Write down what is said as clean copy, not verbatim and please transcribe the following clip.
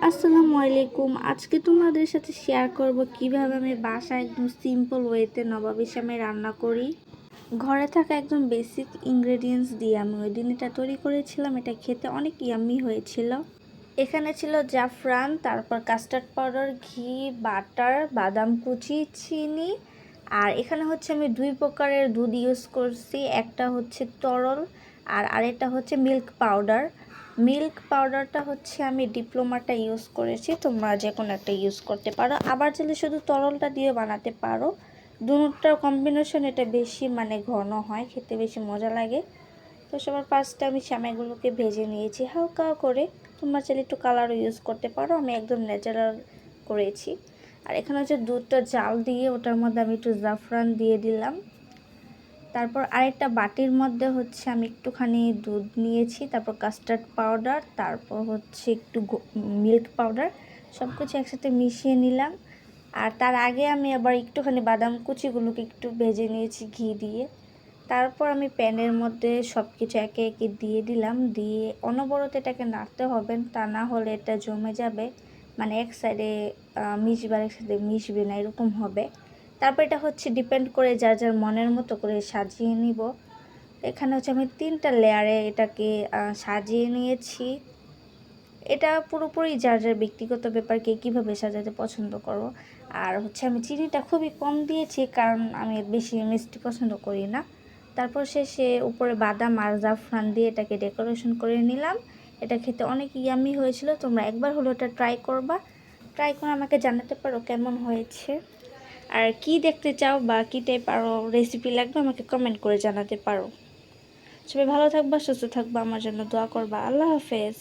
আসসালামু আলাইকুম। আজকে তোমাদের সাথে শেয়ার করব কিভাবে আমি বাসায় একদম সিম্পল ওয়েতে নবাবী শামে রান্না করি। ঘরে থাকা একদম বেসিক ইনগ্রেডিয়েন্টস দিয়ে আমি ওই দিন এটা তৈরি করেছিলাম। এটা খেতে অনেক ইয়াম্মি হয়েছিল। এখানে ছিল জাফরান, তারপর কাস্টার্ড পাউডার, ঘি, বাটার, বাদাম কুচি, চিনি। আর এখানে হচ্ছে আমি 2 প্রকারের দুধ ইউজ করছি। একটা হচ্ছে তরল আর আরেকটা হচ্ছে মিল্ক পাউডার। মিল্ক পাউডারটা হচ্ছে আমি ডিপ্লোমাটা ইউজ করেছি, তোমরা যে কোনো একটা ইউজ করতে পারো। আবার চাইলে শুধু তরলটা দিয়ে বানাতে পারো। দুটোটার কম্বিনেশন এটা বেশি ঘন হয়, খেতে বেশি মজা লাগে। তো সবার ফার্স্টে আমি সেমাইগুলোকে ভেজে নিয়েছি হালকা করে। তোমরা চাইলে একটু কালারও ইউজ করতে পারো, আমি একদম ন্যাচারাল করেছি। আর এখানে হচ্ছে দুধটা জাল দিয়ে ওটার মধ্যে আমি একটু জাফরান দিয়ে দিলাম। তারপর আরেকটা বাটির মধ্যে হচ্ছে আমি একটুখানি দুধ নিয়েছি, তারপর কাস্টার্ড পাউডার, তারপর হচ্ছে একটু মিল্ক পাউডার, সব কিছু একসাথে মিশিয়ে নিলাম। আর তার আগে আমি আবার একটুখানি বাদাম কুচিগুলোকে একটু ভেজে নিয়েছি ঘি দিয়ে। তারপর আমি প্যানের মধ্যে সব কিছু একে একে দিয়ে দিলাম, দিয়ে অনবরত এটাকে নাড়তে হবে, তা না হলে এটা জমে যাবে, এক সাইডে মিশবে আর এক সাইডে মিশবে না, এরকম হবে। তারপর এটা হচ্ছে ডিপেন্ড করে যার যার মনের মতো করে সাজিয়ে নিব। এখানে হচ্ছে আমি 3টা লেয়ারে এটাকে সাজিয়ে নিয়েছি। এটা পুরোপুরি যার যার ব্যক্তিগত ব্যাপার, কে কীভাবে সাজাতে পছন্দ করো। আর হচ্ছে আমি চিনিটা খুবই কম দিয়েছি, কারণ আমি বেশি মিষ্টি পছন্দ করি না। তারপর শেষে উপরে বাদাম আর জাফরান দিয়ে এটাকে ডেকোরেশন করে নিলাম। এটা খেতে অনেক ইয়ামি হয়েছিল, তোমরা একবার হলো এটা ট্রাই করবা। ট্রাই করে আমাকে জানাতে পারো কেমন হয়েছে। আর কি দেখতে চাও বা কী টাইপ আরও রেসিপি লাগবে আমাকে কমেন্ট করে জানাতে পারো। সবাই ভালো থাকবা, সুস্থ থাকবা, আমার জন্য দোয়া করবা। আল্লাহ হাফেজ।